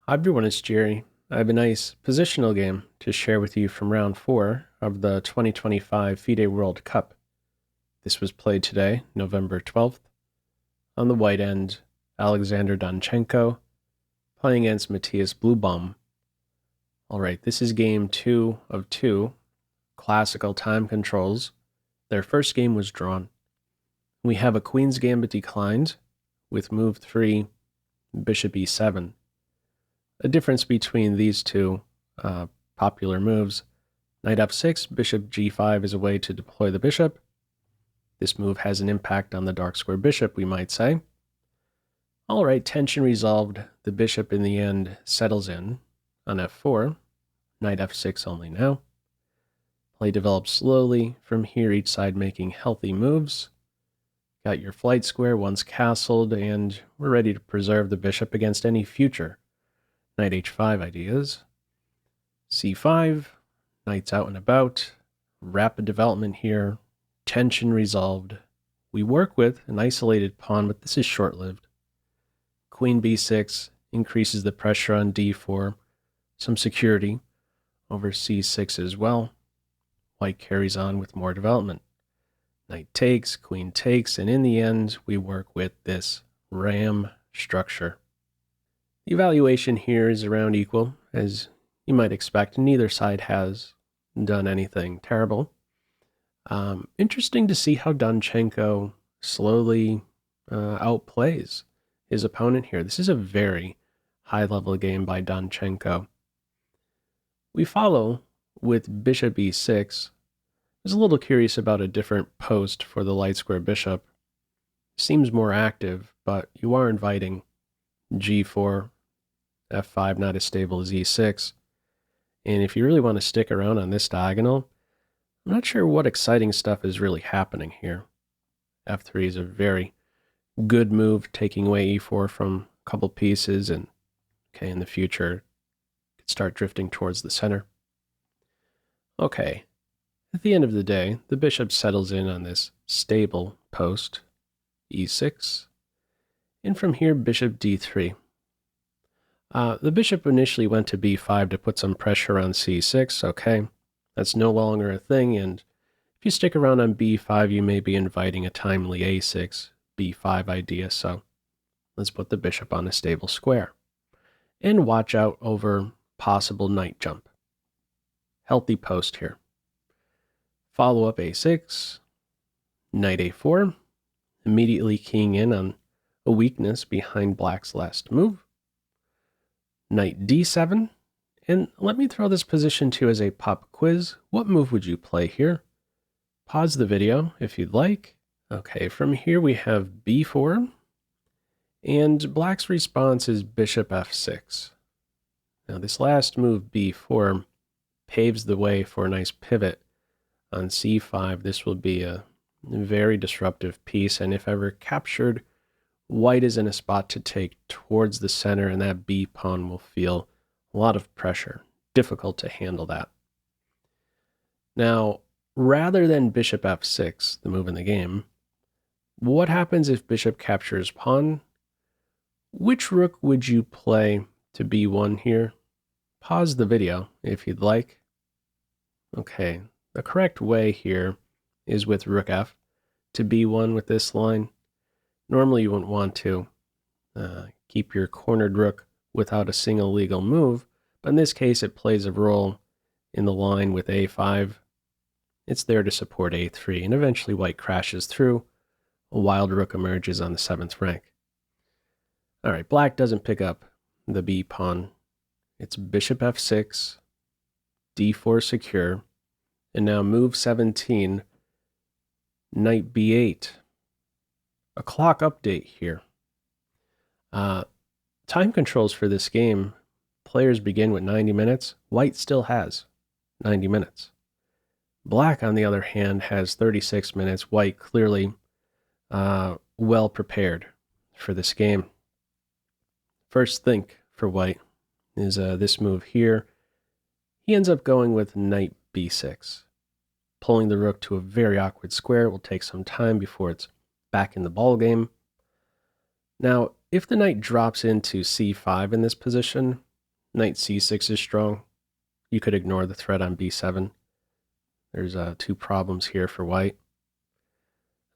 Hi everyone, it's Jerry. I have a nice positional game to share with you from round 4 of the 2025 FIDE World Cup. This was played today, November 12th. On the white end, Alexander Donchenko playing against Matthias Bluebaum. Alright, this is game 2 of 2, classical time controls. Their first game was drawn. We have a Queen's Gambit declined with move 3, Bishop E7. A difference between these two popular moves. Knight F6, Bishop G5 is a way to deploy the bishop. This move has an impact on the dark square bishop, we might say. Alright, tension resolved. The bishop in the end settles in on F4. Knight F6 only now. Play develops slowly. From here, each side making healthy moves. Got your flight square once castled, and we're ready to preserve the bishop against any future Knight H5 ideas. C5, knight's out and about, rapid development here, tension resolved. We work with an isolated pawn, but this is short-lived. Queen B6 increases the pressure on D4, some security over C6 as well. White carries on with more development. Knight takes, queen takes, and in the end, we work with this ram structure. The evaluation here is around equal, as you might expect. Neither side has done anything terrible. Interesting to see how Donchenko slowly outplays his opponent here. This is a very high-level game by Donchenko. We follow with Bishop E6. I was a little curious about a different post for the light square bishop. Seems more active, but you are inviting G4, F5 not as stable as E6. And if you really want to stick around on this diagonal, I'm not sure what exciting stuff is really happening here. F3 is a very good move, taking away E4 from a couple pieces, and in the future, could start drifting towards the center. Okay, at the end of the day, the bishop settles in on this stable post, E6, and from here, bishop D3. The bishop initially went to B5 to put some pressure on C6, okay. That's no longer a thing, and if you stick around on B5, you may be inviting a timely A6, B5 idea, so let's put the bishop on a stable square. And watch out over possible knight jump. Healthy post here. Follow up A6, knight A4, immediately keying in on a weakness behind black's last move. Knight D7, and let me throw this position too as a pop quiz. What move would you play here? Pause the video if you'd like. Okay, from here we have B4, and black's response is bishop F6. Now this last move, B4, paves the way for a nice pivot on C5. This will be a very disruptive piece, and if ever captured, white is in a spot to take towards the center, and that B pawn will feel a lot of pressure. Difficult to handle that. Now, rather than bishop F6, the move in the game, what happens if bishop captures pawn? Which rook would you play to B1 here? Pause the video if you'd like. Okay, the correct way here is with rook F to B1 with this line. Normally you wouldn't want to keep your cornered rook without a single legal move, but in this case it plays a role in the line with A5. It's there to support A3, and eventually white crashes through. A wild rook emerges on the 7th rank. Alright, black doesn't pick up the B pawn. It's bishop F6, D4 secure, and now move 17, knight B8. A clock update here. Time controls for this game, players begin with 90 minutes. White still has 90 minutes. Black, on the other hand, has 36 minutes. White clearly well prepared for this game. First think for white is this move here. He ends up going with knight B6, pulling the rook to a very awkward square. It will take some time before it's back in the ball game. Now, if the knight drops into C5 in this position, Knight c6 is strong. You could ignore the threat on b7. There's two problems here for white.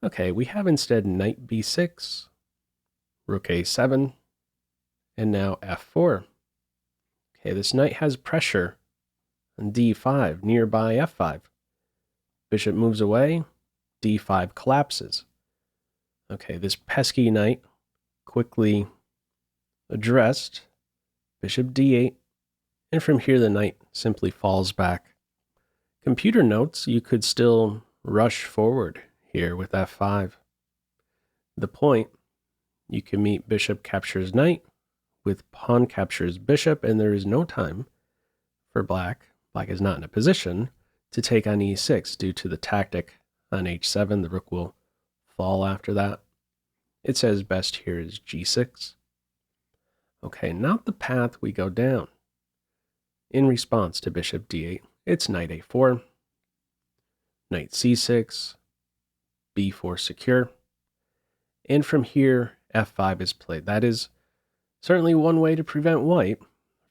Okay, we have instead knight b6, rook a7, and now f4. Okay, this knight has pressure on d5, nearby f5. Bishop moves away, d5 collapses. Okay, this pesky knight quickly addressed, bishop d8, and from here the knight simply falls back. Computer notes you could still rush forward here with f5. The point, you can meet bishop captures knight with pawn captures bishop, and there is no time for black. Black is not in a position to take on e6 due to the tactic on h7. The rook will fall after that. It says best here is g6. Okay, not the path we go down. In response to bishop d8, it's knight a4, knight c6, b4 secure, and from here f5 is played. That is certainly one way to prevent white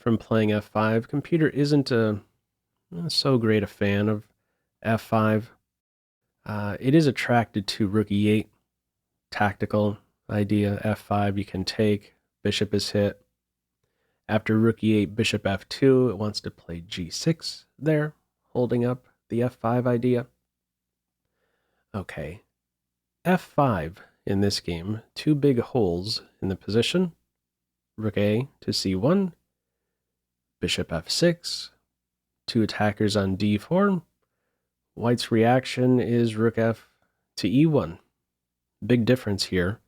from playing f5. Computer isn't so great a fan of f5. It is attracted to rook e8, tactical idea. f5 you can take, bishop is hit. After rook e8, bishop f2, it wants to play g6 there, holding up the f5 idea. Okay, f5 in this game, two big holes in the position. Rook a to c1, bishop f6, two attackers on d4. White's reaction is rook f to e1. Big difference here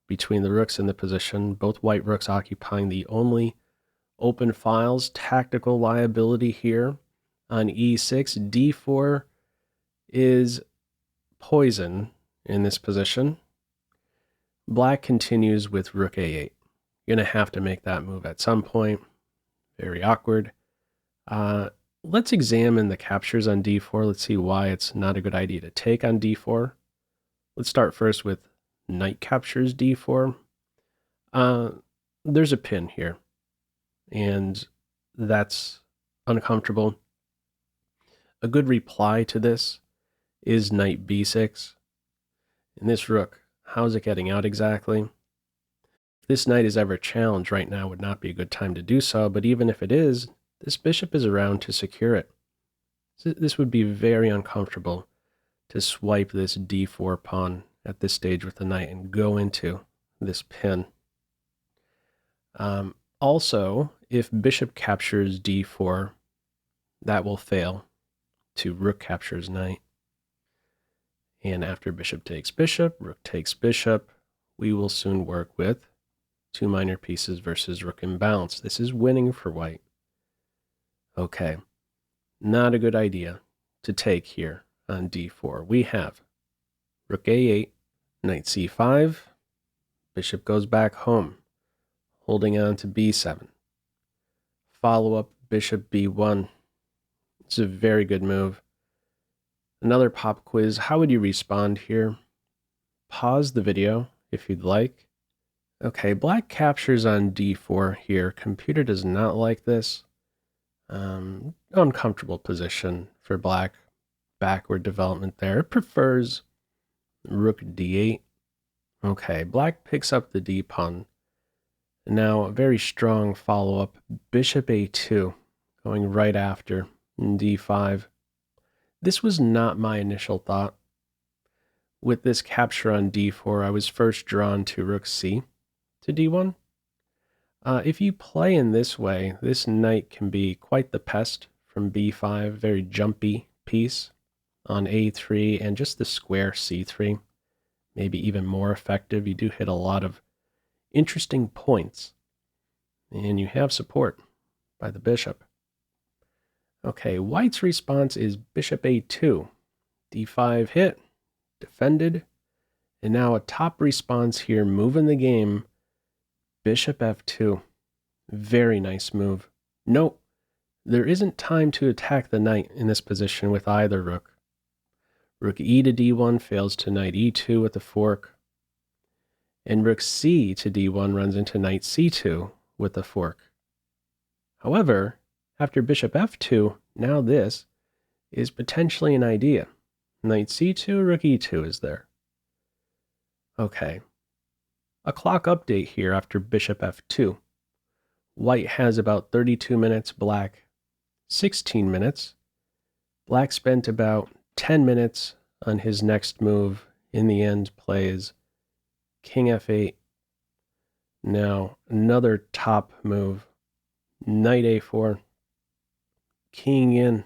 between the rooks in the position, both white rooks occupying the only open files. Tactical liability here on e6. d4 is poison in this position. Black continues with rook a8. You're going to have to make that move at some point. Very awkward. Let's examine the captures on d4. Let's see why it's not a good idea to take on d4. Let's start first with knight captures d4. There's a pin here, and that's uncomfortable. A good reply to this is knight b6. And this rook, how's it getting out exactly? If this knight is ever challenged right now, would not be a good time to do so, but even if it is, this bishop is around to secure it. So this would be very uncomfortable to swipe this d4 pawn at this stage with the knight and go into this pin. Also, if bishop captures d4, that will fail to rook captures knight. And after bishop takes bishop, rook takes bishop, we will soon work with two minor pieces versus rook imbalance. This is winning for white. Okay, not a good idea to take here on d4. We have rook a8, knight c5, bishop goes back home, holding on to b7. Follow up bishop b1. It's a very good move. Another pop quiz. How would you respond here? Pause the video if you'd like. Okay, black captures on d4 here. Computer does not like this. Uncomfortable position for black. Backward development there. It prefers rook d8. Okay, black picks up the d pawn. Now a very strong follow-up. Bishop a2 going right after d5. This was not my initial thought. With this capture on d4, I was first drawn to rook c to d1. If you play in this way, this knight can be quite the pest from b5, very jumpy piece on a3, and just the square c3, maybe even more effective. You do hit a lot of interesting points, and you have support by the bishop. Okay, white's response is bishop a2, d5 hit, defended, and now a top response here, moving the game, bishop f2. Very nice move. Note, there isn't time to attack the knight in this position with either rook. Rook e to d1 fails to knight e2 with the fork, and rook c to d1 runs into knight c2 with the fork. However, after bishop f2, now this is potentially an idea. Knight c2, rook e2 is there. Okay. A clock update here after bishop f2. White has about 32 minutes, black 16 minutes. Black spent about 10 minutes on his next move. In the end, plays king f8. Now, another top move. Knight a4. King in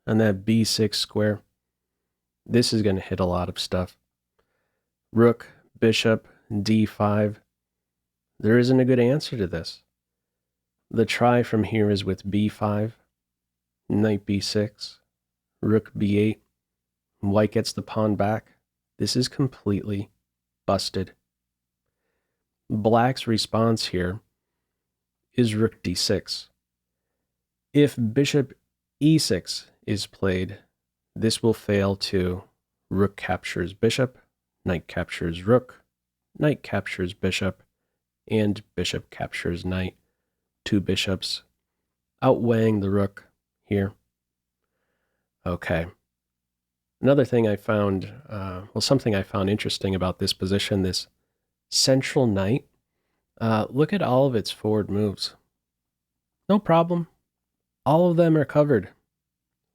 on that b6 square. This is going to hit a lot of stuff. Rook, bishop, d5. There isn't a good answer to this. The try from here is with b5, knight b6, rook b8. White gets the pawn back. This is completely busted. Black's response here is rook d6. If bishop e6 is played, this will fail to rook captures bishop, knight captures rook, knight captures bishop, and bishop captures knight. Two bishops outweighing the rook here. Okay. Another thing I found, something I found interesting about this position, this central knight, look at all of its forward moves. No problem. All of them are covered.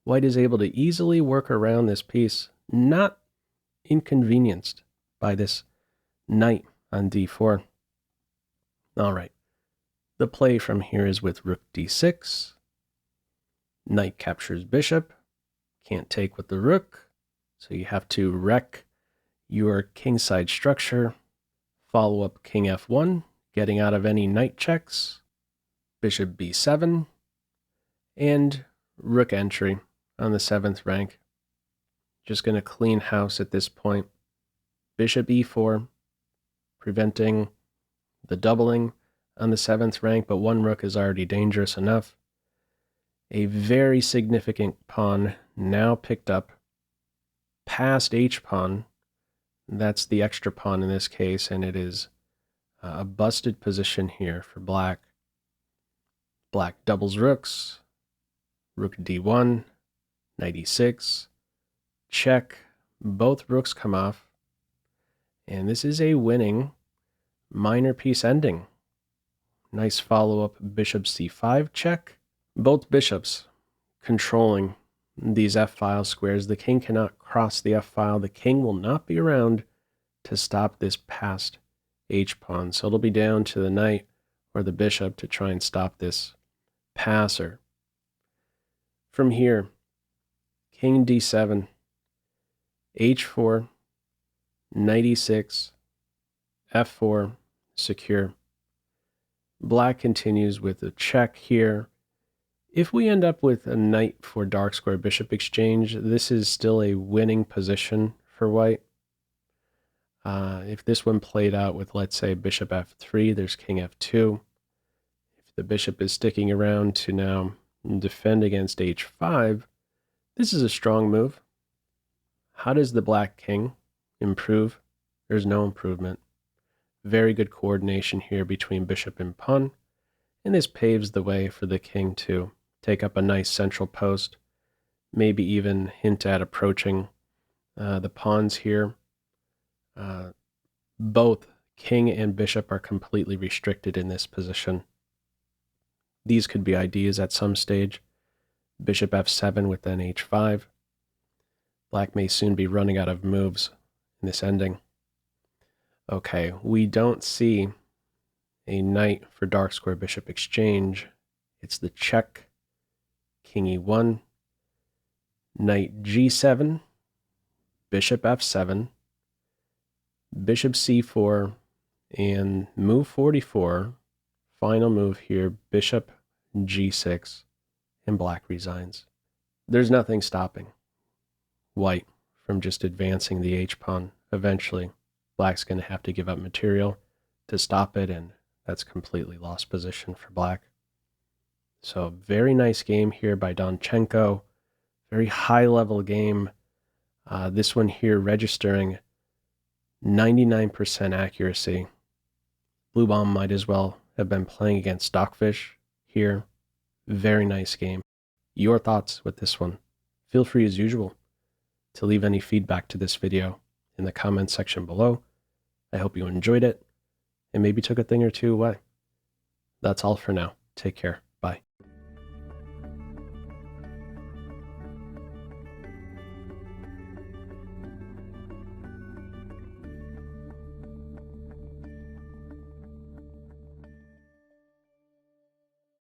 White is able to easily work around this piece, not inconvenienced by this knight on d4. All right. The play from here is with rook d6. Knight captures bishop. Can't take with the rook, so you have to wreck your kingside structure. Follow up king f1, getting out of any knight checks. Bishop b7. And rook entry on the 7th rank. Just going to clean house at this point. Bishop e4, preventing the doubling on the 7th rank, but one rook is already dangerous enough. A very significant pawn now picked up past h-pawn. That's the extra pawn in this case, and it is a busted position here for black. Black doubles rooks. Rook d1, knight e6, check, both rooks come off, and this is a winning minor piece ending. Nice follow-up bishop c5 check. Both bishops controlling these f-file squares. The king cannot cross the f-file. The king will not be around to stop this passed h-pawn, so it'll be down to the knight or the bishop to try and stop this passer. From here, king d7, h4, knight e6, f4, secure. Black continues with a check here. If we end up with a knight for dark square bishop exchange, this is still a winning position for white. If this one played out with, let's say, bishop f3, there's king f2. If the bishop is sticking around to now defend against h5, this is a strong move. How does the black king improve? There's no improvement. Very good coordination here between bishop and pawn, and this paves the way for the king to take up a nice central post, maybe even hint at approaching the pawns here. Both king and bishop are completely restricted in this position. These could be ideas at some stage. Bishop f7 with then h5. Black may soon be running out of moves in this ending. Okay, we don't see a knight for dark square bishop exchange. It's the check, king e1, knight g7, bishop f7, bishop c4, and move 44. Final move here, bishop g6, and black resigns. There's nothing stopping white from just advancing the h-pawn. Eventually, black's going to have to give up material to stop it, and that's completely lost position for black. So very nice game here by Donchenko. Very high-level game. This one here registering 99% accuracy. Bluebaum might as well have been playing against Stockfish here. Very nice game. Your thoughts with this one? Feel free as usual to leave any feedback to this video in the comments section below. I hope you enjoyed it and maybe took a thing or two away. That's all for now. Take care.